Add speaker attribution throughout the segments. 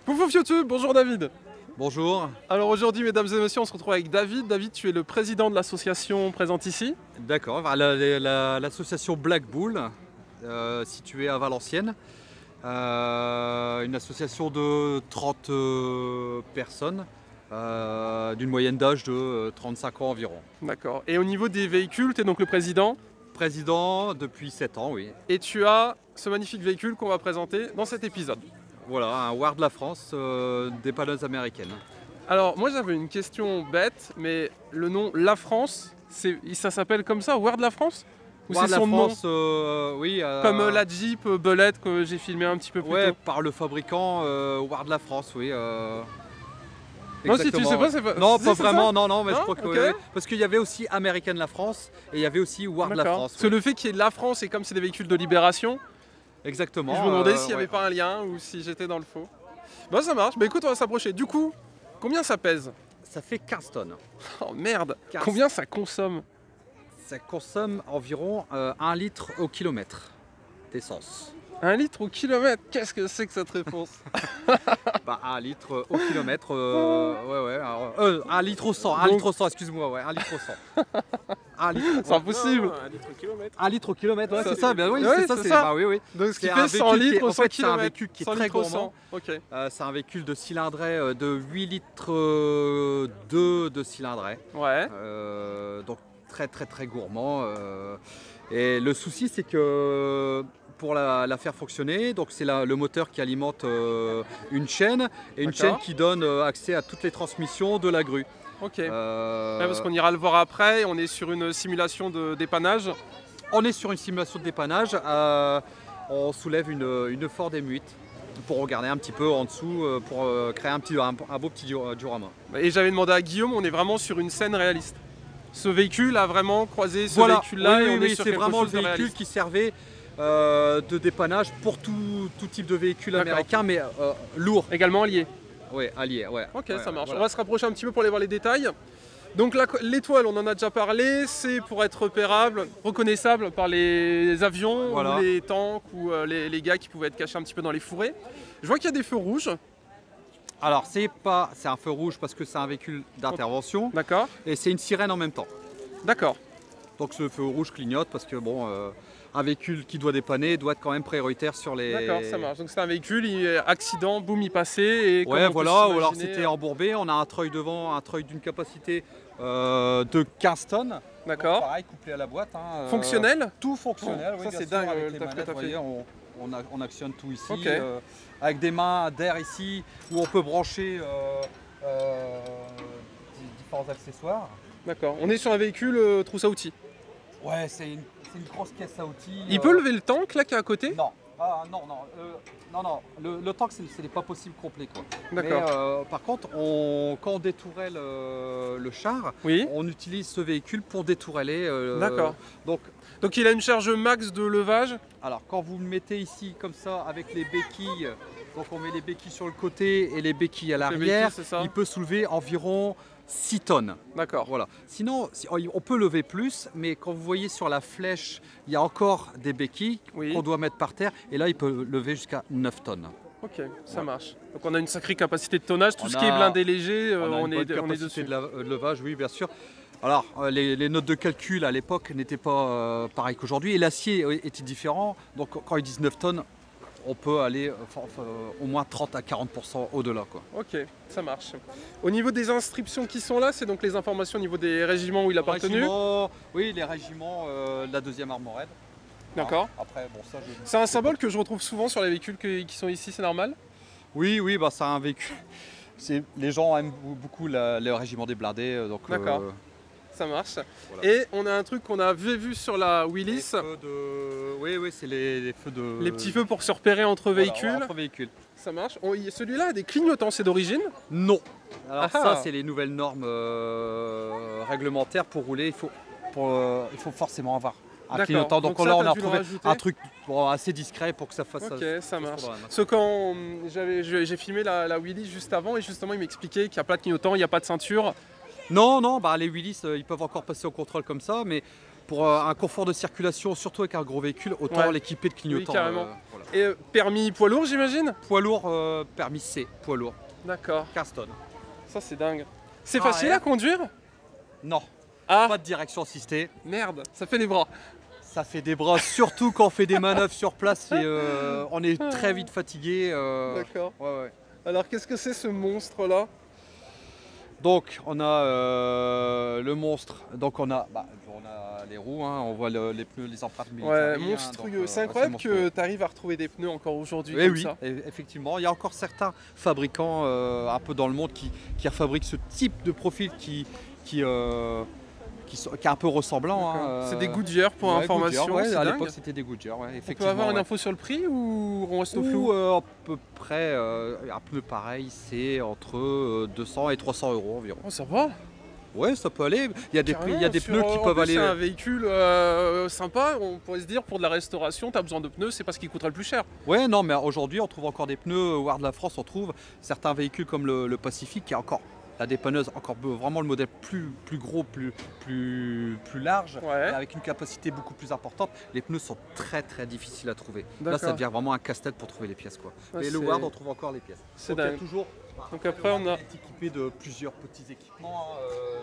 Speaker 1: Pouf YouTube, bonjour David.
Speaker 2: Bonjour.
Speaker 1: Alors aujourd'hui, mesdames et messieurs, on se retrouve avec David. David, tu es le président de l'association présente ici.
Speaker 2: D'accord, l'association Black Bull, située à Valenciennes. Une association de 30 personnes, d'une moyenne d'âge de 35 ans environ.
Speaker 1: D'accord. Et au niveau des véhicules, tu es donc le président.
Speaker 2: Président depuis 7 ans, oui.
Speaker 1: Et tu as ce magnifique véhicule qu'on va présenter dans cet épisode.
Speaker 2: Voilà, un War de la France, dépanneuse américaine.
Speaker 1: Alors moi j'avais une question bête, mais le nom La France, ça s'appelle comme ça, War de la France? Ou
Speaker 2: War
Speaker 1: c'est
Speaker 2: de la
Speaker 1: son nom
Speaker 2: France, oui.
Speaker 1: comme la Jeep Belette que j'ai filmé un petit peu plus
Speaker 2: Ouais,
Speaker 1: tôt.
Speaker 2: par le fabricant War de la France, oui.
Speaker 1: Non, si tu
Speaker 2: Exactement,
Speaker 1: sais pas,
Speaker 2: ouais.
Speaker 1: c'est pas.
Speaker 2: Non,
Speaker 1: si,
Speaker 2: pas
Speaker 1: c'est
Speaker 2: vraiment,
Speaker 1: ça.
Speaker 2: non, mais je
Speaker 1: Non,
Speaker 2: crois que
Speaker 1: ok.
Speaker 2: ouais. Parce qu'il y avait aussi American la France et il y avait aussi War de la
Speaker 1: D'accord.
Speaker 2: France.
Speaker 1: Parce que le fait qu'il y ait de la France et comme c'est des véhicules de libération,
Speaker 2: Exactement.
Speaker 1: je me demandais s'il n'y avait
Speaker 2: ouais.
Speaker 1: pas un lien ou si j'étais dans le faux. Bah ça marche, bah écoute, on va s'approcher. Du coup, combien ça pèse?
Speaker 2: Ça fait 15 tonnes.
Speaker 1: Oh merde,
Speaker 2: 15.
Speaker 1: combien ça consomme?
Speaker 2: Ça consomme environ 1 litre au kilomètre d'essence.
Speaker 1: 1 litre au kilomètre, qu'est-ce que c'est que cette réponse?
Speaker 2: Bah 1 litre au kilomètre, ouais, alors, 1 litre au 100, 1 litre au 100, excuse-moi, ouais, 1 litre au 100. 1 litre,
Speaker 1: C'est impossible.
Speaker 3: 1 litre au kilomètre.
Speaker 2: 1 litre au kilomètre, ouais,
Speaker 1: Ça,
Speaker 2: c'est ça, bien oui,
Speaker 1: ouais,
Speaker 2: c'est ça,
Speaker 1: c'est
Speaker 2: c'est
Speaker 1: ça.
Speaker 2: bah oui, oui.
Speaker 1: Donc ce qui
Speaker 2: C'est
Speaker 1: fait
Speaker 2: un
Speaker 1: 100
Speaker 2: véhicule qui est-
Speaker 1: litres au
Speaker 2: en
Speaker 1: 100
Speaker 2: fait, c'est un
Speaker 1: km.
Speaker 2: véhicule qui est
Speaker 1: 100
Speaker 2: très
Speaker 1: litres au
Speaker 2: gourmand.
Speaker 1: 100. Ok.
Speaker 2: C'est un véhicule de cylindrée de 8 litres 2 de cylindrée.
Speaker 1: Ouais.
Speaker 2: Donc très gourmand. Et le souci c'est que pour la faire fonctionner, donc c'est le moteur qui alimente une chaîne et une
Speaker 1: D'accord.
Speaker 2: chaîne qui donne accès à toutes les transmissions de la grue.
Speaker 1: Ok.
Speaker 2: Euh,
Speaker 1: Ouais, parce qu'on ira le voir après, on est sur une simulation de dépannage.
Speaker 2: on est sur une simulation de dépannage. On soulève une Ford M8 pour regarder un petit peu en dessous pour créer un beau petit diorama.
Speaker 1: Et j'avais demandé à Guillaume, on est vraiment sur une scène réaliste. Ce véhicule a vraiment croisé ce
Speaker 2: Voilà,
Speaker 1: véhicule-là
Speaker 2: oui,
Speaker 1: et
Speaker 2: oui,
Speaker 1: on
Speaker 2: oui,
Speaker 1: est sur
Speaker 2: c'est
Speaker 1: quelque
Speaker 2: vraiment le
Speaker 1: chose de
Speaker 2: véhicule
Speaker 1: réaliste.
Speaker 2: qui servait de dépannage pour tout type de véhicule
Speaker 1: D'accord.
Speaker 2: américain, mais lourd.
Speaker 1: Également lié.
Speaker 2: Oui, allié, ouais.
Speaker 1: Ok,
Speaker 2: Ouais,
Speaker 1: ça marche.
Speaker 2: voilà.
Speaker 1: On va se rapprocher un petit peu pour aller voir les détails. Donc l'étoile, on en a déjà parlé, c'est pour être repérable, reconnaissable par les avions,
Speaker 2: Voilà.
Speaker 1: ou les tanks, ou les gars qui pouvaient être cachés un petit peu dans les fourrés. Je vois qu'il y a des feux rouges,
Speaker 2: Alors, c'est un feu rouge parce que c'est un véhicule d'intervention
Speaker 1: d'accord?
Speaker 2: et c'est une sirène en même temps.
Speaker 1: D'accord.
Speaker 2: Donc ce feu rouge clignote parce que bon, un véhicule qui doit dépanner doit être quand même prioritaire sur les.
Speaker 1: D'accord, ça marche. Donc c'est un véhicule, accident, boum, il passait. Et comme
Speaker 2: Ouais,
Speaker 1: on peut
Speaker 2: voilà, ou alors
Speaker 1: s'imaginer,
Speaker 2: c'était embourbé. On a un treuil devant, un treuil d'une capacité de 15 tonnes. Donc,
Speaker 1: D'accord.
Speaker 2: pareil, couplé à la boîte. Hein,
Speaker 1: Fonctionnel?
Speaker 2: Tout fonctionnel,
Speaker 1: Oh,
Speaker 2: oui,
Speaker 1: ça,
Speaker 2: bien
Speaker 1: c'est
Speaker 2: sûr,
Speaker 1: dingue,
Speaker 2: avec
Speaker 1: le
Speaker 2: les
Speaker 1: taf que
Speaker 2: manettes,
Speaker 1: t'as
Speaker 2: vous
Speaker 1: fait.
Speaker 2: voyez, on actionne tout ici,
Speaker 1: Ok.
Speaker 2: avec des mains d'air ici, où on peut brancher différents accessoires.
Speaker 1: D'accord. On est sur un véhicule trousse à outils.
Speaker 2: Ouais, c'est une grosse caisse à outils.
Speaker 1: Il peut lever le tank là qui est à côté?
Speaker 2: Non, non, le tank, ce n'est pas possible complet, quoi.
Speaker 1: D'accord.
Speaker 2: Mais, par contre, quand on détourait le char,
Speaker 1: Oui.
Speaker 2: on utilise ce véhicule pour détourler.
Speaker 1: D'accord.
Speaker 2: Donc,
Speaker 1: Il a une charge max de levage.
Speaker 2: alors, quand vous le mettez ici, comme ça, avec les béquilles, donc on met les béquilles sur le côté et les béquilles à
Speaker 1: Les
Speaker 2: l'arrière,
Speaker 1: béquilles, c'est ça.
Speaker 2: il peut soulever environ 6 tonnes.
Speaker 1: D'accord.
Speaker 2: Voilà. Sinon, on peut lever plus, mais quand vous voyez sur la flèche, il y a encore des béquilles
Speaker 1: Oui.
Speaker 2: qu'on doit mettre par terre, et là, il peut lever jusqu'à 9 tonnes.
Speaker 1: Ok, ça
Speaker 2: Ouais.
Speaker 1: marche. Donc on a une sacrée capacité de tonnage. Tout
Speaker 2: On
Speaker 1: ce qui est
Speaker 2: a-
Speaker 1: blindé léger,
Speaker 2: On a
Speaker 1: on
Speaker 2: une
Speaker 1: est
Speaker 2: bonne capacité
Speaker 1: dessus.
Speaker 2: de levage, oui, bien sûr. Alors, les notes de calcul à l'époque n'étaient pas pareilles qu'aujourd'hui, et l'acier était différent. Donc, quand ils disent 9 tonnes, on peut aller au moins 30 à 40% au-delà, quoi.
Speaker 1: Ok, ça marche. Au niveau des inscriptions qui sont là, c'est donc les informations au niveau des régiments où il a appartenu.
Speaker 2: Oui, les régiments de la 2e armorée.
Speaker 1: D'accord.
Speaker 2: Après, bon, ça, je...
Speaker 1: C'est un symbole que je retrouve souvent sur les véhicules qui sont ici, c'est normal?
Speaker 2: Oui, bah, c'est un véhicule. Les gens aiment beaucoup le régiment des blindés. Donc,
Speaker 1: D'accord. Ça marche.
Speaker 2: Voilà.
Speaker 1: Et on a un truc qu'on avait vu sur la Willys,
Speaker 2: les feux de... Oui, c'est les feux de...
Speaker 1: les petits feux pour se repérer entre
Speaker 2: Voilà,
Speaker 1: véhicules.
Speaker 2: entre véhicules.
Speaker 1: Ça marche. Celui-là a des clignotants, c'est d'origine?
Speaker 2: Non. Alors
Speaker 1: Ah
Speaker 2: ça,
Speaker 1: ah.
Speaker 2: c'est les nouvelles normes réglementaires pour rouler. Il faut forcément avoir un
Speaker 1: D'accord.
Speaker 2: clignotant. Donc,
Speaker 1: Donc ça,
Speaker 2: là, on
Speaker 1: t'as
Speaker 2: a
Speaker 1: dû le
Speaker 2: trouvé
Speaker 1: rajouter
Speaker 2: un truc assez discret pour que ça fasse
Speaker 1: Ok, ça marche.
Speaker 2: se rendre à la main.
Speaker 1: Parce que quand j'ai filmé la Willys juste avant et justement il m'expliquait qu'il n'y a pas de clignotant, il n'y a pas de ceinture.
Speaker 2: Non, bah, les Willys, ils peuvent encore passer au contrôle comme ça, mais pour un confort de circulation, surtout avec un gros véhicule, autant
Speaker 1: Ouais.
Speaker 2: l'équiper de clignotants.
Speaker 1: Oui, carrément.
Speaker 2: Voilà.
Speaker 1: Et permis poids lourd, j'imagine?
Speaker 2: Poids lourd, permis C, poids lourd,
Speaker 1: D'accord.
Speaker 2: 15 tonnes.
Speaker 1: Ça, c'est dingue. C'est
Speaker 2: Ah,
Speaker 1: facile
Speaker 2: ouais.
Speaker 1: à conduire?
Speaker 2: Non,
Speaker 1: Ah,
Speaker 2: pas de direction assistée.
Speaker 1: merde, ça fait des bras.
Speaker 2: Ça fait des bras, surtout quand on fait des manœuvres sur place et on est très vite fatigué.
Speaker 1: D'accord.
Speaker 2: Ouais.
Speaker 1: Alors, qu'est-ce que c'est ce monstre-là?
Speaker 2: Donc on a le monstre, donc on a les roues, hein, on voit les pneus, les empreintes militaires.
Speaker 1: Ouais, monstrueux. C'est incroyable que tu arrives à retrouver des pneus encore aujourd'hui
Speaker 2: Oui,
Speaker 1: comme
Speaker 2: oui,
Speaker 1: ça.
Speaker 2: effectivement. Il y a encore certains fabricants un peu dans le monde qui fabriquent ce type de profil qui est un peu ressemblant.
Speaker 1: D'accord.
Speaker 2: Hein,
Speaker 1: C'est des Goodyear pour
Speaker 2: ouais,
Speaker 1: information.
Speaker 2: Goodyear, ouais,
Speaker 1: c'est
Speaker 2: à
Speaker 1: dingue.
Speaker 2: l'époque c'était des Goodyear, ouais,
Speaker 1: On peut
Speaker 2: effectivement.
Speaker 1: avoir une
Speaker 2: ouais.
Speaker 1: info sur le prix ou on reste au flou?
Speaker 2: Ou à peu près un pneu pareil, c'est entre 200 et 300 euros environ.
Speaker 1: Oh, ça va.
Speaker 2: Ouais, ça peut aller. Il y a des pneus qui
Speaker 1: en
Speaker 2: peuvent
Speaker 1: plus,
Speaker 2: aller.
Speaker 1: C'est un véhicule sympa. On pourrait se dire pour de la restauration, tu as besoin de pneus, c'est pas ce qui coûterait le plus cher.
Speaker 2: Ouais, non, mais aujourd'hui, on trouve encore des pneus. Au War de la France, on trouve certains véhicules comme le Pacifique qui a encore la dépanneuse, encore vraiment le modèle plus gros, plus large,
Speaker 1: Ouais.
Speaker 2: et avec une capacité beaucoup plus importante. Les pneus sont très difficiles à trouver. Là,
Speaker 1: D'accord.
Speaker 2: ça devient vraiment un casse-tête pour trouver les pièces, quoi.
Speaker 1: Ouais,
Speaker 2: Mais le
Speaker 1: c'est-
Speaker 2: Ward, on trouve encore les pièces.
Speaker 1: C'est
Speaker 2: Donc, il y a
Speaker 1: dingue.
Speaker 2: toujours.
Speaker 1: Donc après, on a-
Speaker 2: est équipé de plusieurs petits équipements,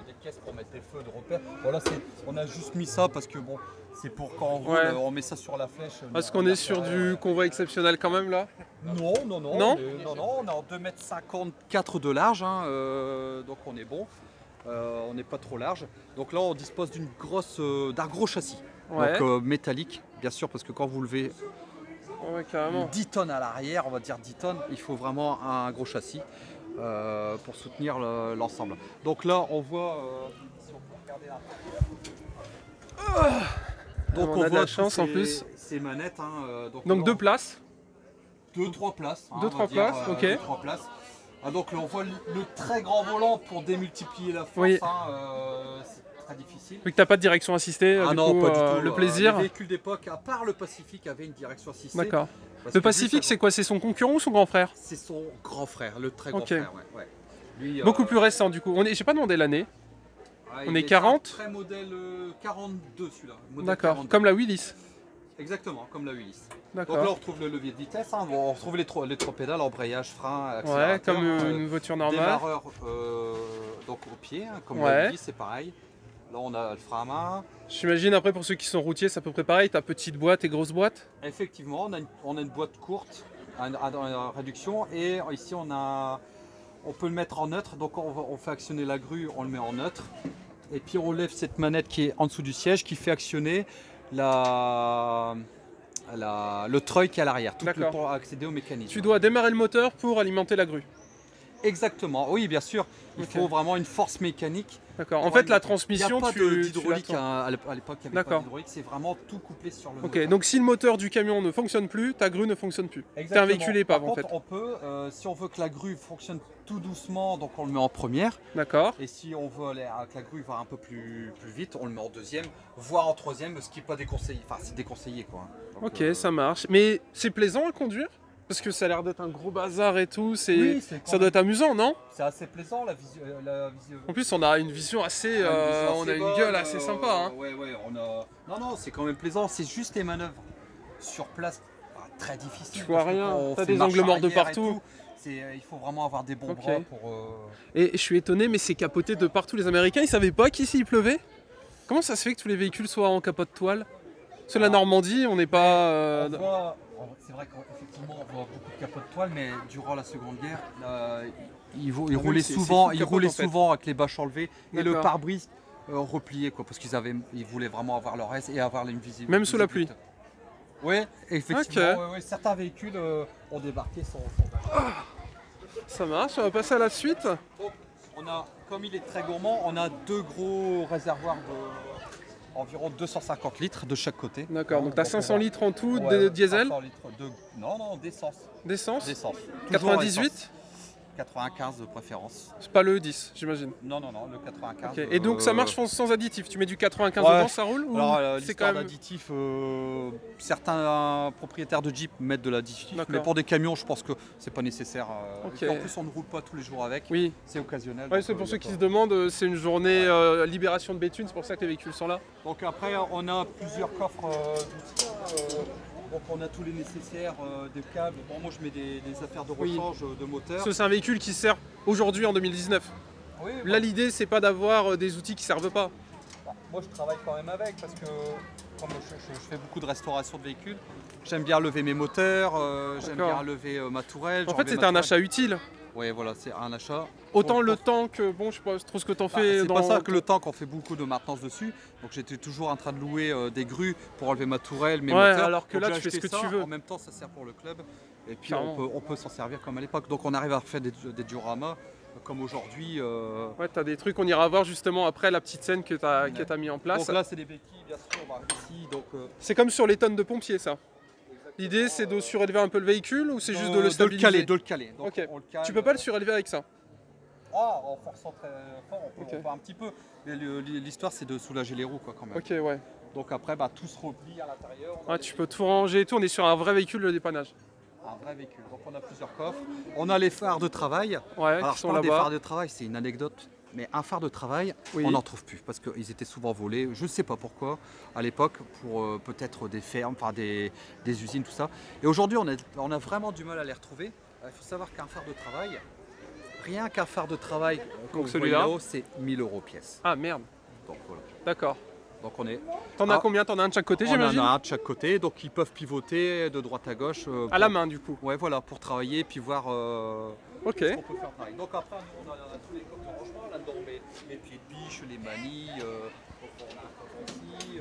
Speaker 2: des pièces pour mettre des feux de repère. Voilà, on a juste mis ça parce que bon, c'est pour quand on roule,
Speaker 1: Ouais.
Speaker 2: on met ça sur la flèche.
Speaker 1: Est-ce qu'on est sur du convoi exceptionnel quand même là?
Speaker 2: Non,
Speaker 1: Non
Speaker 2: on est en 2,54 m de large, hein, donc on est bon. On n'est pas trop large. Donc là, on dispose d'un gros châssis,
Speaker 1: Ouais.
Speaker 2: donc métallique, bien sûr, parce que quand vous levez
Speaker 1: Ouais, carrément.
Speaker 2: 10 tonnes à l'arrière, on va dire 10 tonnes, il faut vraiment un gros châssis pour soutenir l'ensemble. Donc là, on voit, si on peut regarder là. Donc
Speaker 1: On a de la
Speaker 2: voit
Speaker 1: chance,
Speaker 2: tous
Speaker 1: en plus.
Speaker 2: ces manettes. Hein,
Speaker 1: Donc
Speaker 2: là,
Speaker 1: 2 places.
Speaker 2: 2-3 places.
Speaker 1: Deux,
Speaker 2: on va
Speaker 1: trois
Speaker 2: dire,
Speaker 1: places, ok.
Speaker 2: 2-3 places. Ah, donc là, on voit le très grand volant pour démultiplier la force.
Speaker 1: Oui.
Speaker 2: C'est très difficile.
Speaker 1: Vu que t'as pas de direction assistée,
Speaker 2: Ah
Speaker 1: du
Speaker 2: non,
Speaker 1: coup,
Speaker 2: pas du tout.
Speaker 1: le plaisir.
Speaker 2: Les véhicules d'époque, à part le Pacifique, avaient une direction assistée.
Speaker 1: D'accord.
Speaker 2: Parce
Speaker 1: Le
Speaker 2: que
Speaker 1: Pacifique, c'est quoi? C'est son concurrent ou son grand frère?
Speaker 2: C'est son grand frère, le très grand
Speaker 1: Ok.
Speaker 2: frère. Ouais. Lui,
Speaker 1: Beaucoup plus récent du coup. J'ai pas demandé l'année.
Speaker 2: il
Speaker 1: on est 40.
Speaker 2: un très modèle 42 celui-là. Modèle
Speaker 1: D'accord.
Speaker 2: 42.
Speaker 1: Comme la Willis.
Speaker 2: Exactement, comme la Willis. Donc là, on
Speaker 1: D'accord.
Speaker 2: retrouve le levier de vitesse, hein. Bon, on retrouve les trois pédales, embrayage, frein,
Speaker 1: Ouais,
Speaker 2: accélérateur.
Speaker 1: comme une voiture normale.
Speaker 2: Démarreur donc au pied, hein, comme
Speaker 1: Ouais.
Speaker 2: la Willis, c'est pareil. Là, on a le frein à main.
Speaker 1: J'imagine après pour ceux qui sont routiers, c'est à peu près pareil. T'as petite boîte et grosse boîte.
Speaker 2: Effectivement, on a une boîte courte, une réduction, et ici on peut le mettre en neutre. Donc on fait actionner la grue, on le met en neutre, et puis on lève cette manette qui est en dessous du siège, qui fait actionner le treuil qui est à l'arrière, tout le
Speaker 1: D'accord.
Speaker 2: temps à accéder au mécanisme.
Speaker 1: Tu dois démarrer le moteur pour alimenter la grue.
Speaker 2: Exactement, oui, bien sûr. Il
Speaker 1: Ok.
Speaker 2: faut vraiment une force mécanique.
Speaker 1: D'accord. En
Speaker 2: Ouais,
Speaker 1: fait, la
Speaker 2: il n'y
Speaker 1: transmission,
Speaker 2: a pas
Speaker 1: tu
Speaker 2: d'hydraulique
Speaker 1: l'attends.
Speaker 2: à l'époque, il n'y avait pas
Speaker 1: D'accord.
Speaker 2: d'hydraulique, c'est vraiment tout couplé sur le
Speaker 1: Ok,
Speaker 2: moteur.
Speaker 1: donc si le moteur du camion ne fonctionne plus, ta grue ne fonctionne plus. T'es un
Speaker 2: Exactement.
Speaker 1: véhicule épave
Speaker 2: Par
Speaker 1: en fait.
Speaker 2: contre, on peut, si on veut que la grue fonctionne tout doucement, donc on le met en première.
Speaker 1: D'accord.
Speaker 2: Et si on veut que la grue va un peu plus vite, on le met en deuxième, voire en troisième, ce qui n'est pas déconseillé. Enfin, c'est déconseillé quoi. Donc,
Speaker 1: Ok, ça marche. Mais c'est plaisant à conduire? Parce que ça a l'air d'être un gros bazar et tout.
Speaker 2: Oui, c'est quand
Speaker 1: ça doit être amusant, non?
Speaker 2: c'est assez plaisant la vision.
Speaker 1: En plus, on a une vision assez. On a une gueule assez sympa. Hein.
Speaker 2: Ouais, on a. Non, c'est quand même plaisant. C'est juste les manœuvres sur place, très difficiles.
Speaker 1: Tu vois
Speaker 2: parce que
Speaker 1: rien.
Speaker 2: quand on
Speaker 1: T'as
Speaker 2: fait
Speaker 1: des
Speaker 2: marche
Speaker 1: angles morts de
Speaker 2: arrière et
Speaker 1: partout.
Speaker 2: tout, il faut vraiment avoir des bons
Speaker 1: Ok.
Speaker 2: bras pour.
Speaker 1: Et je suis étonné, mais c'est capoté de partout. Les Américains, ils savaient pas qu'ici il pleuvait? Comment ça se fait que tous les véhicules soient en capote toile? Parce que la
Speaker 2: Alors,
Speaker 1: Normandie, on n'est pas.
Speaker 2: C'est vrai qu'effectivement on voit beaucoup de capotes de toile, mais durant la Seconde Guerre, ils
Speaker 1: oui,
Speaker 2: roulaient
Speaker 1: c'est
Speaker 2: souvent,
Speaker 1: full
Speaker 2: ils
Speaker 1: capote,
Speaker 2: roulaient
Speaker 1: en fait.
Speaker 2: souvent avec les bâches enlevées et le
Speaker 1: D'accord.
Speaker 2: pare-brise replié, quoi, parce ils voulaient vraiment avoir leur aise et avoir une visibilité.
Speaker 1: Même sous la pluie.
Speaker 2: Oui, effectivement.
Speaker 1: Ok.
Speaker 2: Ouais, certains véhicules ont débarqué sans.
Speaker 1: Ça marche, on va passer à la suite.
Speaker 2: Donc, comme il est très gourmand, on a deux gros réservoirs environ 250 litres de chaque côté.
Speaker 1: D'accord, donc tu as
Speaker 2: on
Speaker 1: 500
Speaker 2: va-
Speaker 1: litres en tout
Speaker 2: Ouais,
Speaker 1: de diesel,
Speaker 2: 500 litres Non, d'essence.
Speaker 1: d'essence.
Speaker 2: D'essence. Toujours
Speaker 1: 98.
Speaker 2: essence. 95 de préférence.
Speaker 1: C'est pas le E10, j'imagine.
Speaker 2: Non, non, non, le 95.
Speaker 1: Ok. Et donc ça marche sans additif. Tu mets du 95
Speaker 2: Ouais.
Speaker 1: dedans, ça roule ou
Speaker 2: Alors,
Speaker 1: c'est
Speaker 2: l'histoire
Speaker 1: quand même...
Speaker 2: d'additif, certains propriétaires de Jeep mettent de l'additif,
Speaker 1: D'accord.
Speaker 2: mais pour des camions, je pense que c'est pas nécessaire.
Speaker 1: Ok.
Speaker 2: Et puis, en plus, on ne roule pas tous les jours avec,
Speaker 1: Oui.
Speaker 2: c'est occasionnel.
Speaker 1: Ouais,
Speaker 2: donc,
Speaker 1: c'est pour
Speaker 2: y a
Speaker 1: ceux qui
Speaker 2: pas-
Speaker 1: se demandent, c'est une journée libération de béthune, c'est pour ça que les véhicules sont là.
Speaker 2: Donc après, on a plusieurs coffres d'outils. Donc on a tous les nécessaires, des câbles. Bon, moi je mets des affaires de
Speaker 1: Oui.
Speaker 2: rechange de moteur.
Speaker 1: Parce que c'est un véhicule qui sert aujourd'hui en 2019.
Speaker 2: Oui,
Speaker 1: Là, l'idée, c'est pas d'avoir des outils qui servent pas.
Speaker 2: moi je travaille quand même avec parce que comme je fais beaucoup de restauration de véhicules, j'aime bien lever mes moteurs, j'aime
Speaker 1: D'accord.
Speaker 2: bien lever ma tourelle.
Speaker 1: En fait, c'est un achat utile.
Speaker 2: Oui, voilà, c'est un achat.
Speaker 1: Autant
Speaker 2: Pour-
Speaker 1: le
Speaker 2: pour-
Speaker 1: temps que, bon, je sais pas trop ce que t'en
Speaker 2: Bah,
Speaker 1: fais
Speaker 2: c'est
Speaker 1: dans...
Speaker 2: pas ça que le temps qu'on fait beaucoup de maintenance dessus. Donc j'étais toujours en train de louer des grues pour enlever ma tourelle, mes
Speaker 1: Ouais,
Speaker 2: moteurs.
Speaker 1: alors que
Speaker 2: Donc,
Speaker 1: là,
Speaker 2: j'ai
Speaker 1: tu fais ce
Speaker 2: acheté
Speaker 1: que
Speaker 2: ça.
Speaker 1: tu veux.
Speaker 2: En même temps, ça sert pour le club. Et puis
Speaker 1: Carrément.
Speaker 2: on peut s'en servir comme à l'époque. Donc on arrive à refaire des dioramas comme aujourd'hui.
Speaker 1: Ouais, t'as des trucs, on ira voir justement après la petite scène que t'as mis en place.
Speaker 2: Donc là, c'est des béquilles, bien sûr. On va ici. Donc,
Speaker 1: C'est comme sur les tonnes de pompiers, ça. L'idée, c'est de surélever un peu le véhicule ou c'est juste de le stabiliser?
Speaker 2: De le caler. Donc,
Speaker 1: Ok.
Speaker 2: on le cale.
Speaker 1: Tu peux pas le surélever avec ça?
Speaker 2: Ah, en forçant très fort, on
Speaker 1: Ok.
Speaker 2: peut un petit peu. Mais l'histoire, c'est de soulager les roues, quoi, quand même.
Speaker 1: Ok, ouais.
Speaker 2: Donc après, bah, tout se replie à l'intérieur. On a
Speaker 1: Ouais,
Speaker 2: des-
Speaker 1: tu peux tout ranger et tout, on est sur un vrai véhicule de dépannage.
Speaker 2: Un vrai véhicule. Donc on a plusieurs coffres. On a les phares de travail.
Speaker 1: Ouais,
Speaker 2: Alors
Speaker 1: qui
Speaker 2: je
Speaker 1: sont
Speaker 2: parle des
Speaker 1: là-bas.
Speaker 2: phares de travail, c'est une anecdote. Mais un phare de travail,
Speaker 1: Oui.
Speaker 2: on n'en trouve plus parce qu'ils étaient souvent volés. Je ne sais pas pourquoi à l'époque, pour peut-être des fermes, enfin des usines, tout ça. Et aujourd'hui, on a vraiment du mal à les retrouver. Il faut savoir qu'un phare de travail, rien qu'un phare de travail, comme vous voyez
Speaker 1: celui-là.
Speaker 2: là-haut, c'est 1000 € pièce.
Speaker 1: Ah merde,
Speaker 2: Donc voilà.
Speaker 1: d'accord.
Speaker 2: Donc on est.
Speaker 1: T'en as
Speaker 2: Ah.
Speaker 1: combien? T'en as un de chaque côté,
Speaker 2: On en
Speaker 1: j'imagine?
Speaker 2: a un de chaque côté, donc ils peuvent pivoter de droite à gauche.
Speaker 1: À la main, du coup.
Speaker 2: Ouais, voilà, pour travailler puis voir.
Speaker 1: Ok.
Speaker 2: Ce qu'on peut faire pareil. Donc après, nous, on a tous les coques de rangement. Là-dedans, on met les pieds de biche, les manilles. Donc on a un coffre ici.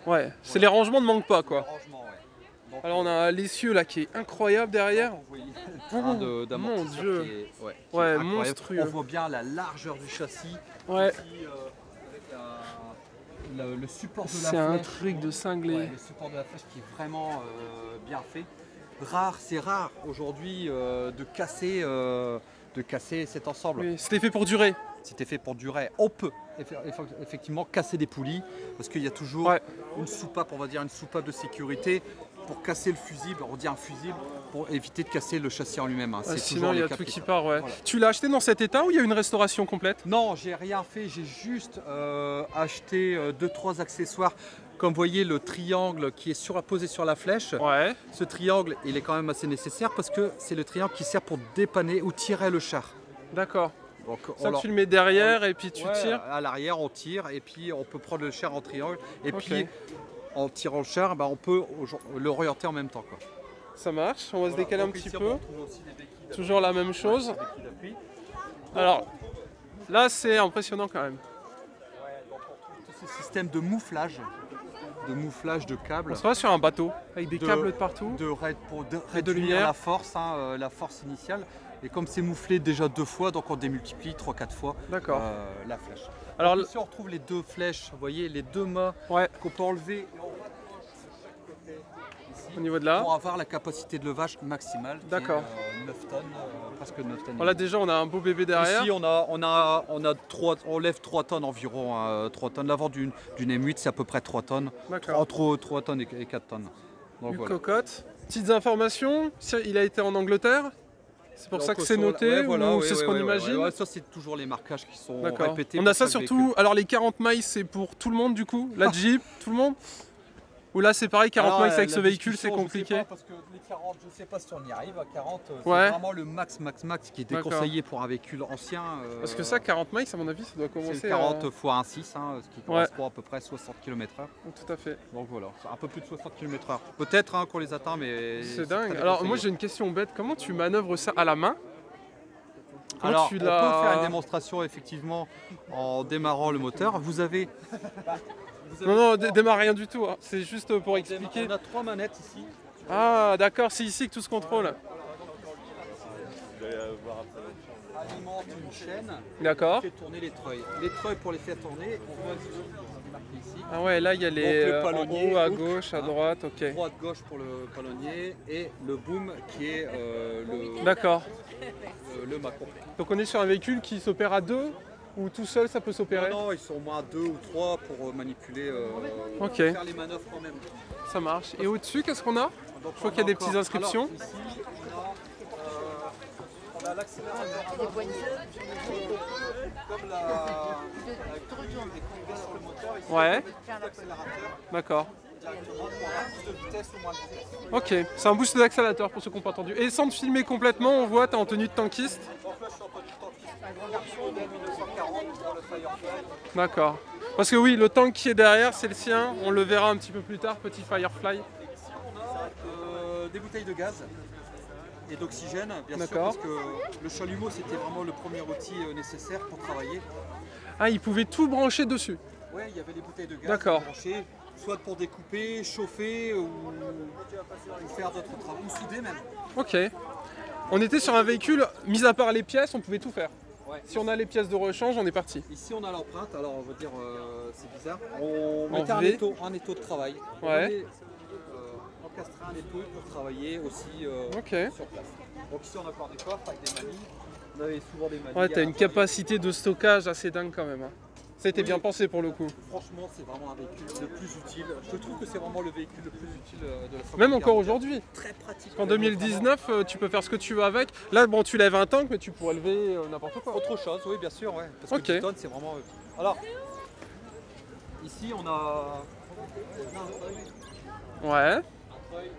Speaker 1: Ouais, c'est les rangements ne manquent pas, quoi.
Speaker 2: Rangement, ouais. Donc,
Speaker 1: Alors, on a un l'essieu là qui est incroyable derrière.
Speaker 2: vous voyez,
Speaker 1: Oh,
Speaker 2: un d'amortisseur
Speaker 1: mon Dieu.
Speaker 2: qui est, ouais, qui
Speaker 1: Ouais,
Speaker 2: est incroyable.
Speaker 1: monstrueux.
Speaker 2: On voit bien la largeur du châssis.
Speaker 1: Ouais,
Speaker 2: Ici, avec le support de la flèche.
Speaker 1: c'est un truc de cinglé.
Speaker 2: Ouais, le support de la flèche qui est vraiment bien fait. C'est rare aujourd'hui de casser cet ensemble.
Speaker 1: Oui, c'était fait pour durer.
Speaker 2: C'était fait pour durer. On peut effectivement casser des poulies parce qu'il y a toujours
Speaker 1: Ouais.
Speaker 2: une soupape, on va dire une soupape de sécurité pour casser le fusible. On dit un fusible pour éviter de casser le châssis en lui-même. Hein.
Speaker 1: Ah,
Speaker 2: C'est
Speaker 1: sinon,
Speaker 2: toujours
Speaker 1: il y
Speaker 2: le
Speaker 1: a
Speaker 2: cas
Speaker 1: tout
Speaker 2: de
Speaker 1: qui
Speaker 2: ça.
Speaker 1: part, ouais.
Speaker 2: Voilà.
Speaker 1: Tu l'as acheté dans cet état ou il y a une restauration complète?
Speaker 2: Non, j'ai rien fait. J'ai juste acheté 2-3 accessoires. Comme vous voyez, le triangle qui est posé sur la flèche.
Speaker 1: Ouais,
Speaker 2: Ce triangle, il est quand même assez nécessaire parce que c'est le triangle qui sert pour dépanner ou tirer le char.
Speaker 1: d'accord.
Speaker 2: Donc,
Speaker 1: Ça, tu le mets derrière et puis tu
Speaker 2: Ouais,
Speaker 1: tires.
Speaker 2: à l'arrière, on tire et puis on peut prendre le char en triangle. Et
Speaker 1: Ok.
Speaker 2: puis en tirant le char, bah, on peut l'orienter en même temps, quoi.
Speaker 1: Ça marche, on va se décaler un
Speaker 2: Donc
Speaker 1: petit
Speaker 2: ici,
Speaker 1: peu.
Speaker 2: on retrouve aussi des béquilles d'appui.
Speaker 1: Toujours la même chose.
Speaker 2: Des béquilles d'appui.
Speaker 1: Alors, là, c'est impressionnant quand même.
Speaker 2: Ouais, donc on retrouve tous ces systèmes de mouflage de câbles.
Speaker 1: On se voit sur un bateau avec des
Speaker 2: De-
Speaker 1: câbles de partout.
Speaker 2: Pour
Speaker 1: de
Speaker 2: réduire
Speaker 1: lumière.
Speaker 2: la force, la force initiale. Et comme c'est mouflé déjà 2 fois, donc on démultiplie 3-4 fois
Speaker 1: D'accord.
Speaker 2: la flèche.
Speaker 1: Alors,
Speaker 2: Ici on retrouve les 2 flèches, vous voyez, les 2 mâts
Speaker 1: ouais,
Speaker 2: qu'on peut enlever et on va ici
Speaker 1: au niveau de là.
Speaker 2: pour avoir la capacité de levage maximale. qui est,
Speaker 1: D'accord.
Speaker 2: 9 tonnes, presque 9 tonnes.
Speaker 1: Voilà, déjà, on a un beau bébé derrière.
Speaker 2: Ici on lève 3 tonnes environ, 3 tonnes. L'avant d'une M8 c'est à peu près 3 tonnes.
Speaker 1: D'accord.
Speaker 2: Entre 3 tonnes et 4 tonnes. Donc
Speaker 1: Une
Speaker 2: voilà.
Speaker 1: cocotte. Petites informations, il a été en Angleterre. C'est pour ça
Speaker 2: Donc,
Speaker 1: que c'est
Speaker 2: sur la-
Speaker 1: noté
Speaker 2: ouais, voilà,
Speaker 1: ou
Speaker 2: ouais,
Speaker 1: c'est ce
Speaker 2: ouais,
Speaker 1: qu'on
Speaker 2: ouais,
Speaker 1: imagine?
Speaker 2: ouais, ça c'est toujours les marquages qui sont
Speaker 1: D'accord.
Speaker 2: répétés.
Speaker 1: On
Speaker 2: pour
Speaker 1: a ça
Speaker 2: chaque
Speaker 1: surtout.
Speaker 2: véhicule.
Speaker 1: Alors les 40 miles, c'est pour tout le monde du coup? La Jeep, tout le monde? Ou là c'est pareil, 40
Speaker 2: Alors,
Speaker 1: miles avec
Speaker 2: la
Speaker 1: ce véhicule, c'est
Speaker 2: discussion, je sais
Speaker 1: compliqué?
Speaker 2: pas, parce que les 40, je ne sais pas si on y arrive. À 40,
Speaker 1: Ouais.
Speaker 2: c'est vraiment le max qui est
Speaker 1: D'accord.
Speaker 2: déconseillé pour un véhicule ancien.
Speaker 1: Parce que ça, 40 miles, à mon avis, ça doit
Speaker 2: c'est
Speaker 1: commencer
Speaker 2: 40
Speaker 1: à...
Speaker 2: x 1,6, ce qui correspond à peu près 60 km/h.
Speaker 1: Tout à fait.
Speaker 2: Donc voilà, c'est un peu plus de 60 km/h. Peut-être qu'on les atteint, mais.
Speaker 1: C'est dingue.
Speaker 2: très
Speaker 1: Alors
Speaker 2: déconseillé.
Speaker 1: moi j'ai une question bête. Comment tu manœuvres ça à la main? Comment
Speaker 2: Alors,
Speaker 1: tu
Speaker 2: on peut
Speaker 1: l'as-
Speaker 2: faire une démonstration effectivement en démarrant le moteur. Vous avez.
Speaker 1: Non, non, démarre rien du tout. Hein. C'est juste pour expliquer.
Speaker 2: On a 3 manettes ici.
Speaker 1: Ah d'accord, c'est ici que tout se contrôle.
Speaker 2: Alimente une chaîne.
Speaker 1: D'accord.
Speaker 2: Fait tourner les treuils. Les treuils pour les faire tourner, on voit marqué ici.
Speaker 1: Ah ouais, là il y a les
Speaker 2: Donc, le
Speaker 1: en
Speaker 2: palonnier,
Speaker 1: haut, à
Speaker 2: hook,
Speaker 1: gauche, à
Speaker 2: hein.
Speaker 1: droite, ok.
Speaker 2: Droite gauche pour le palonnier et le boom qui est
Speaker 1: D'accord.
Speaker 2: le le mât complet.
Speaker 1: Donc on est sur un véhicule qui s'opère à deux ou tout seul ça peut s'opérer?
Speaker 2: Non, ils sont au moins 2 ou 3 pour manipuler,
Speaker 1: Ok.
Speaker 2: faire les manœuvres quand même.
Speaker 1: Ça marche. Et au-dessus, qu'est-ce qu'on a?
Speaker 2: Donc,
Speaker 1: Je vois
Speaker 2: on
Speaker 1: qu'il y a des
Speaker 2: encore-
Speaker 1: petites inscriptions.
Speaker 2: Alors, ici, on a l'accélérateur. Comme la sur le moteur, ici,
Speaker 1: Ouais,
Speaker 2: l'accélérateur
Speaker 1: d'accord.
Speaker 2: directement pour un plus de vitesse ou moins de vitesse.
Speaker 1: Ok, c'est un boost d'accélérateur pour ceux qui n'ont pas entendu. Et sans te filmer complètement, on voit, t'es en tenue de tankiste.
Speaker 2: Donc là, je suis en petit tank, version dès 1940 pour le Firefly.
Speaker 1: D'accord. Parce que oui, le tank qui est derrière, c'est le sien. On le verra un petit peu plus tard, petit Firefly.
Speaker 2: Ici, on a des bouteilles de gaz et d'oxygène, bien sûr,
Speaker 1: D'accord.
Speaker 2: parce que le chalumeau, c'était vraiment le premier outil nécessaire pour travailler.
Speaker 1: Ah, il pouvait tout brancher dessus.
Speaker 2: Ouais, il y avait les bouteilles de gaz
Speaker 1: D'accord.
Speaker 2: branchées, soit pour découper, chauffer ou faire d'autres travaux, ou souder même.
Speaker 1: Ok. On était sur un véhicule, mis à part les pièces, on pouvait tout faire.
Speaker 2: Ouais.
Speaker 1: Si on a les pièces de rechange, on est parti.
Speaker 2: Ici, on a l'empreinte, alors on va dire, c'est bizarre. On
Speaker 1: En
Speaker 2: mettait
Speaker 1: V.
Speaker 2: un étau de travail. On
Speaker 1: Ouais.
Speaker 2: venait, encastrer un étau pour travailler aussi
Speaker 1: Ok.
Speaker 2: sur place. Donc ici, on a encore des coffres avec des manies. On avait souvent des manies.
Speaker 1: Ouais, t'as
Speaker 2: à
Speaker 1: une
Speaker 2: l'intérieur.
Speaker 1: capacité de stockage assez dingue quand même. Hein. Ça a été bien pensé pour le coup.
Speaker 2: Franchement, c'est vraiment un véhicule le plus utile. Je trouve que c'est vraiment le véhicule le plus utile de la Seconde
Speaker 1: Même
Speaker 2: Guerre
Speaker 1: encore
Speaker 2: mondiale.
Speaker 1: aujourd'hui.
Speaker 2: Très pratique.
Speaker 1: En 2019, tu peux faire ce que tu veux avec. Là, bon, tu lèves un tank, mais tu pourrais lever n'importe quoi.
Speaker 2: Autre chose, oui, bien sûr, ouais. Parce
Speaker 1: Ok.
Speaker 2: que 10 tonnes, c'est vraiment. Alors, ici, on a
Speaker 1: Ouais,
Speaker 2: un treuil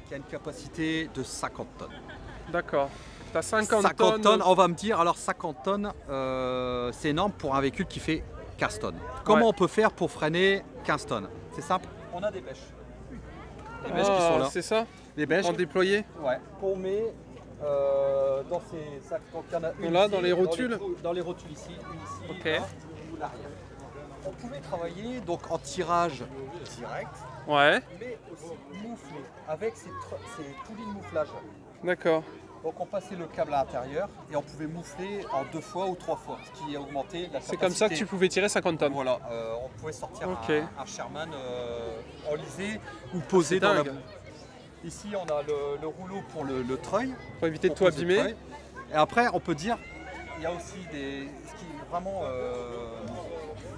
Speaker 2: qui a une capacité de 50 tonnes.
Speaker 1: d'accord. T'as 50
Speaker 2: 50
Speaker 1: tonnes.
Speaker 2: on va me dire, alors 50 tonnes, c'est énorme pour un véhicule qui fait 15 tonnes. Comment
Speaker 1: Ouais.
Speaker 2: on peut faire pour freiner 15 tonnes? C'est simple. On a des bêches. Les bêches qui
Speaker 1: Ah,
Speaker 2: sont là.
Speaker 1: c'est ça,
Speaker 2: Les bêches
Speaker 1: en déployé.
Speaker 2: ouais, qu'on met dans ces sacs. Donc il y en a une
Speaker 1: Là,
Speaker 2: ici,
Speaker 1: dans les rotules
Speaker 2: dans les rotules ici, une ici,
Speaker 1: Ok.
Speaker 2: là, ou l'arrière. On pouvait travailler donc en tirage direct,
Speaker 1: Ouais,
Speaker 2: mais aussi mouflé, avec ces poulies de mouflage.
Speaker 1: d'accord.
Speaker 2: Donc on passait le câble à l'intérieur et on pouvait moufler en 2 fois ou 3 fois, ce qui a augmenté la capacité.
Speaker 1: C'est comme ça que tu pouvais tirer 50 tonnes.
Speaker 2: Voilà, on pouvait sortir
Speaker 1: Ok.
Speaker 2: un Sherman enlisé ou posé
Speaker 1: C'est
Speaker 2: dans la
Speaker 1: dingue.
Speaker 2: boue. Ici on a le rouleau pour le treuil.
Speaker 1: Pour éviter de
Speaker 2: pour
Speaker 1: tout
Speaker 2: poser le
Speaker 1: abîmer.
Speaker 2: treuil. Et après on peut dire, il y a aussi ce qui est vraiment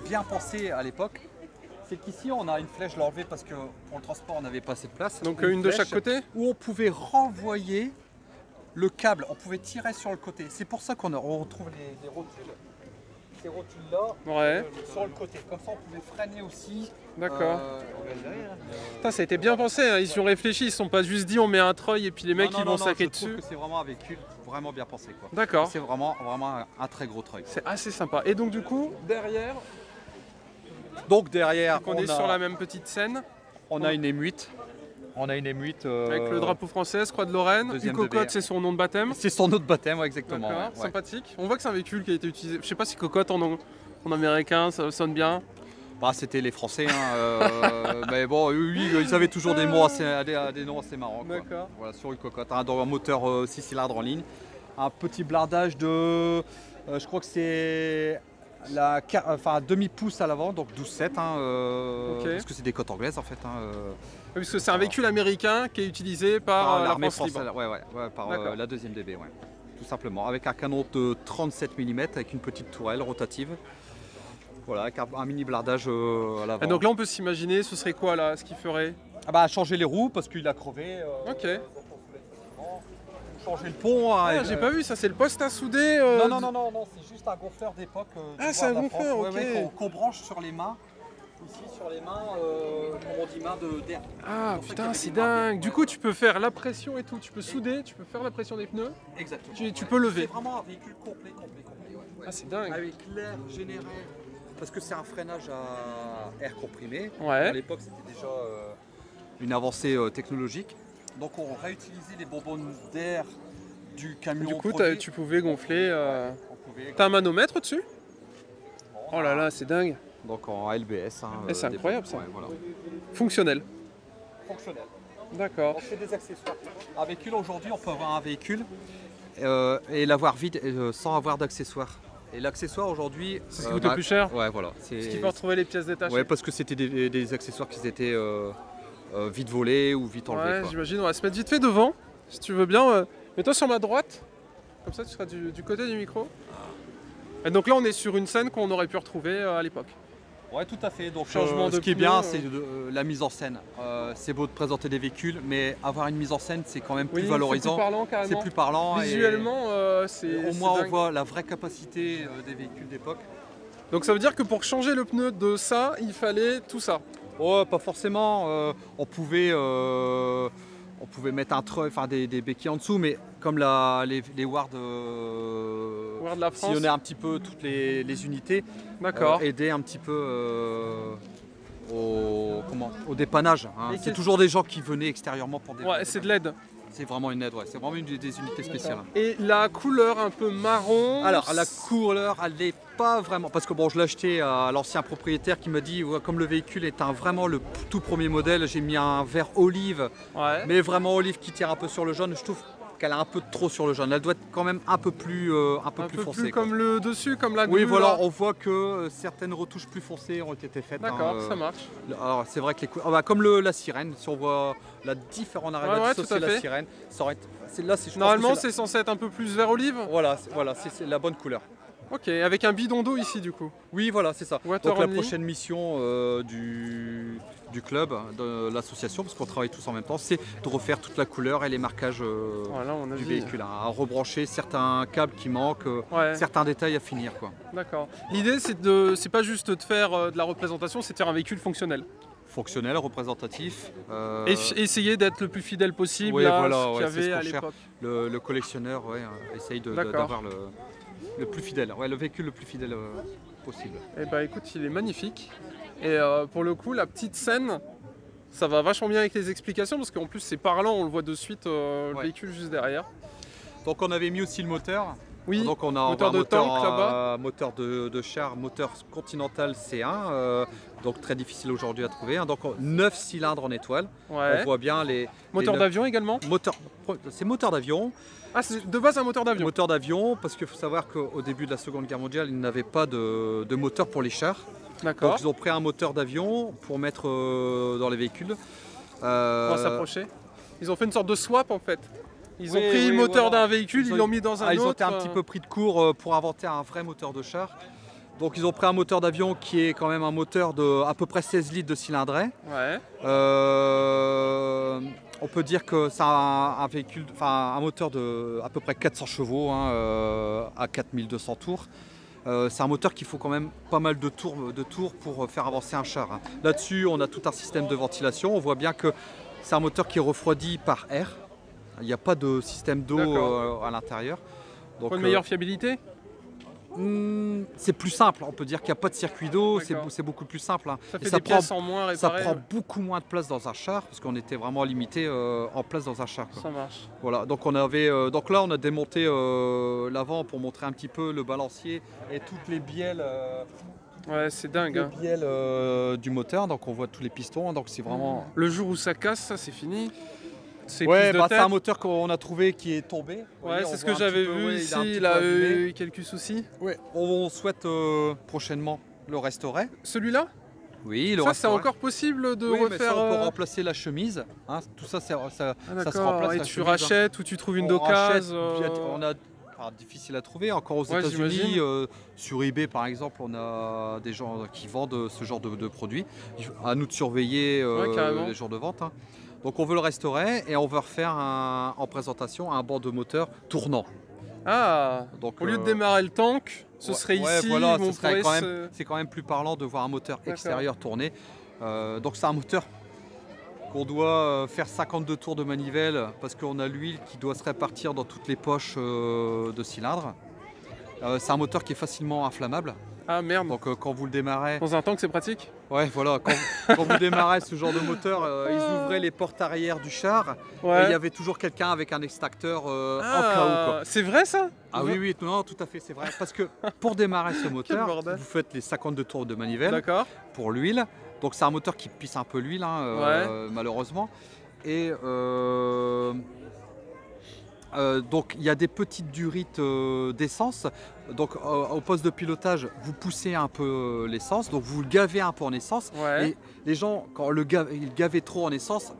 Speaker 2: bien pensé à l'époque, c'est qu'ici on a une flèche, je l'ai enlevée parce que pour le transport on n'avait pas assez de place.
Speaker 1: Donc une de chaque
Speaker 2: flèche
Speaker 1: côté.
Speaker 2: où on pouvait renvoyer le câble, on pouvait tirer sur le côté. C'est pour ça on retrouve les rotules, ces rotules-là
Speaker 1: Ouais,
Speaker 2: sur le côté. Comme ça, on pouvait freiner aussi.
Speaker 1: d'accord.
Speaker 2: Derrière.
Speaker 1: Putain, ça a été bien pensé, hein. Ils y ont réfléchi, ils se sont pas juste dit on met un treuil et puis les mecs ils vont sacrer
Speaker 2: Je trouve
Speaker 1: dessus.
Speaker 2: que c'est vraiment un véhicule vraiment bien pensé, quoi.
Speaker 1: D'accord,
Speaker 2: C'est vraiment un très gros treuil.
Speaker 1: c'est assez sympa. Et donc du coup, derrière,
Speaker 2: Donc derrière,
Speaker 1: on est sur la même petite scène,
Speaker 2: on a une M8. On a une M8
Speaker 1: avec le drapeau français, Croix de Lorraine.
Speaker 2: deuxième
Speaker 1: Hugo
Speaker 2: de bière.
Speaker 1: Cotte, c'est son nom de baptême.
Speaker 2: C'est son autre baptême, ouais, exactement.
Speaker 1: D'accord,
Speaker 2: ouais.
Speaker 1: sympathique. On voit que c'est un véhicule qui a été utilisé. Je sais pas si cocotte en américain, ça sonne bien.
Speaker 2: Bah, c'était les Français, hein, mais bon, oui, ils avaient toujours des noms assez marrants, quoi.
Speaker 1: D'accord.
Speaker 2: Voilà, sur une cocotte, dans un moteur 6 cylindres en ligne. Un petit blindage de, je crois que c'est un demi-pouce à l'avant, donc 12,7,
Speaker 1: Ok.
Speaker 2: parce que c'est des côtes anglaises en fait.
Speaker 1: Oui, parce que c'est un véhicule américain qui est utilisé par la
Speaker 2: l'armée
Speaker 1: France
Speaker 2: française,
Speaker 1: libre.
Speaker 2: ouais, par
Speaker 1: D'accord.
Speaker 2: la 2e DB, ouais. Tout simplement, avec un canon de 37 mm, avec une petite tourelle rotative. Voilà, avec un mini blindage à l'avant.
Speaker 1: Et donc là, on peut s'imaginer, ce serait quoi là, ce qu'il ferait?
Speaker 2: Ah bah, changer les roues parce qu'il a crevé.
Speaker 1: Ok.
Speaker 2: Donc on voulait changer le pont.
Speaker 1: Ah, j'ai pas vu, ça c'est le poste à souder.
Speaker 2: Non, c'est juste un gonfleur d'époque.
Speaker 1: Ah, c'est un gonfleur, ok.
Speaker 2: Qu'on branche sur les mains. Ici, sur les mains, comme on dit, mains d'air.
Speaker 1: Ah
Speaker 2: En fait, il y
Speaker 1: putain,
Speaker 2: avait
Speaker 1: c'est
Speaker 2: des mains
Speaker 1: dingue. Du coup, tu peux faire la pression et tout. Tu peux souder, tu peux faire la pression des pneus.
Speaker 2: Exactement.
Speaker 1: Tu peux lever.
Speaker 2: C'est vraiment un véhicule complet. Ouais.
Speaker 1: Ah, c'est dingue.
Speaker 2: Avec l'air généré. Parce que c'est un freinage à air comprimé.
Speaker 1: Ouais.
Speaker 2: À l'époque, c'était déjà une avancée technologique. Donc, on réutilisait les bonbonnes d'air du camion.
Speaker 1: Du coup,
Speaker 2: produit.
Speaker 1: tu pouvais gonfler.
Speaker 2: On pouvait-
Speaker 1: T'as un manomètre au-dessus? Oh là là, c'est dingue.
Speaker 2: Donc en LBS.
Speaker 1: Eh, c'est incroyable, ça.
Speaker 2: Ouais, voilà.
Speaker 1: Fonctionnel.
Speaker 2: Fonctionnel.
Speaker 1: D'accord.
Speaker 2: Donc c'est des accessoires. Un véhicule aujourd'hui, on peut avoir un véhicule et l'avoir vide sans avoir d'accessoires. Et l'accessoire aujourd'hui.
Speaker 1: C'est ce qui coûte le plus cher.
Speaker 2: Ouais, voilà.
Speaker 1: Parce qu'il faut retrouver les pièces détachées.
Speaker 2: Ouais, parce que c'était des accessoires qui étaient vite volés ou vite enlevés.
Speaker 1: Ouais,
Speaker 2: quoi.
Speaker 1: j'imagine. On va se mettre vite fait devant, si tu veux bien. Mets-toi sur ma droite. Comme ça, tu seras du côté du micro. Et donc là, on est sur une scène qu'on aurait pu retrouver à l'époque.
Speaker 2: Ouais, tout à fait. Donc,
Speaker 1: Changement de
Speaker 2: ce qui est
Speaker 1: pneus,
Speaker 2: bien, c'est la mise en scène. C'est beau de présenter des véhicules, mais avoir une mise en scène, c'est quand même plus valorisant.
Speaker 1: C'est plus parlant carrément.
Speaker 2: C'est plus parlant.
Speaker 1: Visuellement, c'est
Speaker 2: au moins,
Speaker 1: dingue.
Speaker 2: on voit la vraie capacité des véhicules d'époque.
Speaker 1: Donc ça veut dire que pour changer le pneu de ça, il fallait tout ça.
Speaker 2: Oh, pas forcément. On pouvait mettre un treuil, enfin des béquilles en dessous, mais comme les Ward
Speaker 1: de la France.
Speaker 2: sillonnaient un petit peu toutes les unités, aider un petit peu au dépannage. Hein. C'est toujours des gens qui venaient extérieurement pour dépanner.
Speaker 1: Ouais, c'est de l'aide.
Speaker 2: C'est vraiment une aide, ouais. C'est vraiment une des unités spéciales.
Speaker 1: Et la couleur un peu marron.
Speaker 2: Alors la couleur, elle n'est pas vraiment. Parce que bon, je l'ai acheté à l'ancien propriétaire qui m'a dit, ouais, comme le véhicule est vraiment le tout premier modèle, j'ai mis un vert olive, mais vraiment olive qui tire un peu sur le jaune. Je trouve qu'elle a un peu trop sur le jaune. Elle doit être quand même un peu plus foncée.
Speaker 1: Plus comme le dessus, comme la grue.
Speaker 2: Oui, voilà, on voit que certaines retouches plus foncées ont été faites.
Speaker 1: D'accord, ça marche.
Speaker 2: Alors c'est vrai que les couleurs, comme la sirène, si on voit la différence en arrière, c'est la sirène.
Speaker 1: Normalement, c'est censé être un peu plus vert olive.
Speaker 2: Voilà, c'est la bonne couleur.
Speaker 1: Ok, avec un bidon d'eau ici du coup.
Speaker 2: Oui, voilà, c'est ça.
Speaker 1: Water
Speaker 2: Donc la
Speaker 1: only.
Speaker 2: prochaine mission du club, de l'association, parce qu'on travaille tous en même temps, c'est de refaire toute la couleur et les marquages du véhicule, à rebrancher certains câbles qui manquent, certains détails à finir, quoi.
Speaker 1: D'accord. L'idée, c'est pas juste de faire de la représentation, c'est de faire un véhicule fonctionnel.
Speaker 2: Fonctionnel, représentatif.
Speaker 1: Et essayer d'être le plus fidèle possible
Speaker 2: oui,
Speaker 1: à
Speaker 2: voilà,
Speaker 1: ce qu'il y avait à l'époque.
Speaker 2: Le collectionneur essaye d'avoir le plus fidèle, le véhicule le plus fidèle possible.
Speaker 1: Et bah écoute, il est magnifique. Et pour le coup, la petite scène, ça va vachement bien avec les explications parce qu'en plus c'est parlant, on le voit de suite le véhicule juste derrière.
Speaker 2: Donc on avait mis aussi le moteur.
Speaker 1: Oui,
Speaker 2: donc on a
Speaker 1: moteur de tank là-bas.
Speaker 2: Moteur de char, moteur Continental C1, donc très difficile aujourd'hui à trouver. Hein. Donc 9 cylindres en étoile.
Speaker 1: Ouais.
Speaker 2: On voit bien les...
Speaker 1: Moteur d'avion également.
Speaker 2: C'est moteur d'avion.
Speaker 1: Ah, c'est de base un moteur d'avion.
Speaker 2: Moteur d'avion, parce qu'il faut savoir qu'au début de la Seconde Guerre mondiale, ils n'avaient pas de moteur pour les chars.
Speaker 1: D'accord.
Speaker 2: Donc ils ont pris un moteur d'avion pour mettre dans les véhicules.
Speaker 1: On va s'approcher. Ils ont fait une sorte de swap en fait. Ils ont pris le moteur d'un véhicule, ils l'ont mis dans un autre.
Speaker 2: Ils ont été un petit peu pris de court pour inventer un vrai moteur de char. Donc ils ont pris un moteur d'avion qui est quand même un moteur de à peu près 16 litres de cylindrée.
Speaker 1: Ouais.
Speaker 2: On peut dire que c'est un véhicule, un moteur de à peu près 400 chevaux à 4200 tours. C'est un moteur qu'il faut quand même pas mal de tours pour faire avancer un char. Là-dessus, on a tout un système de ventilation. On voit bien que c'est un moteur qui est refroidi par air. Il n'y a pas de système d'eau à l'intérieur.
Speaker 1: Pour une meilleure fiabilité ?
Speaker 2: C'est plus simple, on peut dire qu'il n'y a pas de circuit d'eau, c'est beaucoup plus simple. Hein.
Speaker 1: Ça fait des pièces en moins réparées.
Speaker 2: Ça prend beaucoup moins de place dans un char, parce qu'on était vraiment limité en place dans un char. Quoi.
Speaker 1: Ça marche.
Speaker 2: Voilà, donc donc là on a démonté l'avant pour montrer un petit peu le balancier et toutes les bielles.
Speaker 1: Ouais, c'est dingue.
Speaker 2: Les bielles du moteur, donc on voit tous les pistons, hein, donc c'est vraiment...
Speaker 1: Le jour où ça casse, ça c'est fini.
Speaker 2: C'est un moteur qu'on a trouvé qui est tombé.
Speaker 1: Ouais, c'est ce que j'avais vu ici, il a eu quelques soucis.
Speaker 2: Ouais. On souhaite prochainement le restaurer.
Speaker 1: Celui-là ?
Speaker 2: Oui,
Speaker 1: ça c'est encore possible de refaire.
Speaker 2: Mais ça, on peut remplacer la chemise. Hein, tout ça, ça se remplace.
Speaker 1: Et tu rachètes ou tu trouves une d'occasion.
Speaker 2: Difficile à trouver. Encore aux États-Unis, sur eBay par exemple, on a des gens qui vendent ce genre de produits. À nous de surveiller les jours de vente. Hein. Donc on veut le restaurer et on veut refaire en présentation un banc de moteur tournant.
Speaker 1: Ah, donc, au lieu de démarrer le tank, ce serait ici.
Speaker 2: Voilà, c'est quand même plus parlant de voir un moteur extérieur tourner. Donc c'est un moteur qu'on doit faire 52 tours de manivelle parce qu'on a l'huile qui doit se répartir dans toutes les poches de cylindre. C'est un moteur qui est facilement inflammable.
Speaker 1: Ah merde.
Speaker 2: Donc quand vous le démarrez...
Speaker 1: Dans un tank c'est pratique.
Speaker 2: Ouais, voilà, quand vous démarrez ce genre de moteur, ils ouvraient les portes arrière du char et il y avait toujours quelqu'un avec un extracteur en cas où.
Speaker 1: C'est vrai ça ?
Speaker 2: Ah oui, non, tout à fait, c'est vrai. Parce que pour démarrer ce moteur, vous faites les 52 tours de manivelle pour l'huile. Donc c'est un moteur qui pisse un peu l'huile, malheureusement. Et Donc il y a des petites durites d'essence. Donc au poste de pilotage, vous poussez un peu l'essence, donc vous le gavez un peu en essence.
Speaker 1: Ouais.
Speaker 2: Et les gens, quand ils gavaient trop en essence,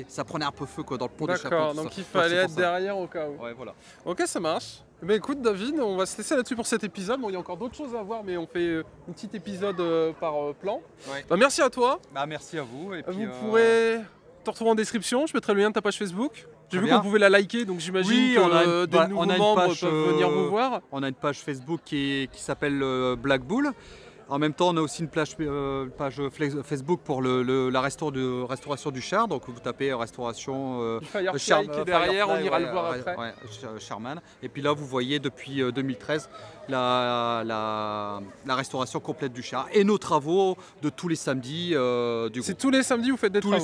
Speaker 2: ça prenait un peu feu quoi, dans le pont d'échappement.
Speaker 1: D'accord, donc il fallait être derrière au cas où.
Speaker 2: Ouais, voilà.
Speaker 1: Ok, ça marche. Mais écoute David, on va se laisser là-dessus pour cet épisode. Bon, il y a encore d'autres choses à voir, mais on fait un petit épisode par plan.
Speaker 2: Ouais.
Speaker 1: Bah, merci à toi.
Speaker 2: Bah, merci à vous. Et puis,
Speaker 1: Vous pourrez te retrouver en description, je mettrai le lien de ta page Facebook. J'ai vu qu'on pouvait la liker, donc j'imagine que des nouveaux membres peuvent venir vous voir.
Speaker 2: On a une page Facebook qui s'appelle Black Bull. En même temps, on a aussi une page Facebook pour la restauration du char. Donc vous tapez restauration
Speaker 1: Firefly qui est derrière, on ira le voir après.
Speaker 2: Ouais, Sherman. Et puis là, vous voyez depuis 2013 la restauration complète du char et nos travaux de tous les samedis du groupe.
Speaker 1: C'est tous les samedis vous faites des travaux?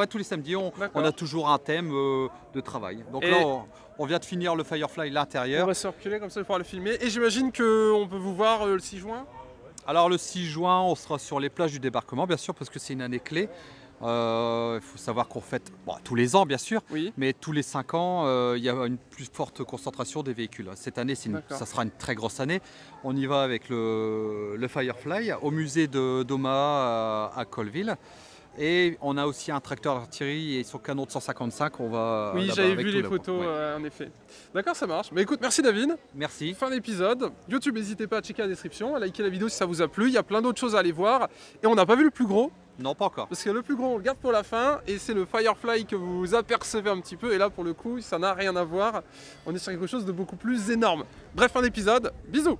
Speaker 2: Tous les samedis, on a toujours un thème de travail. Donc là, on vient de finir le Firefly l'intérieur.
Speaker 1: On va circuler comme ça pour pouvoir le filmer. Et j'imagine qu'on peut vous voir le 6 juin?
Speaker 2: Alors le 6 juin, on sera sur les plages du débarquement, bien sûr, parce que c'est une année clé. Il faut savoir qu'on fête tous les ans, bien sûr,
Speaker 1: oui.
Speaker 2: Mais tous les 5 ans, il y a une plus forte concentration des véhicules. Cette année, ça sera une très grosse année. On y va avec le Firefly au musée d'Omaha à Colville. Et on a aussi un tracteur d'artillerie et son canon de 155.
Speaker 1: Oui, j'avais vu les photos, en effet. D'accord, ça marche. Mais écoute, merci David.
Speaker 2: Merci.
Speaker 1: Fin d'épisode. YouTube, n'hésitez pas à checker la description, à liker la vidéo si ça vous a plu. Il y a plein d'autres choses à aller voir. Et on n'a pas vu le plus gros.
Speaker 2: Non, pas encore.
Speaker 1: Parce que le plus gros, on le garde pour la fin. Et c'est le Firefly que vous apercevez un petit peu. Et là, pour le coup, ça n'a rien à voir. On est sur quelque chose de beaucoup plus énorme. Bref, fin d'épisode. Bisous.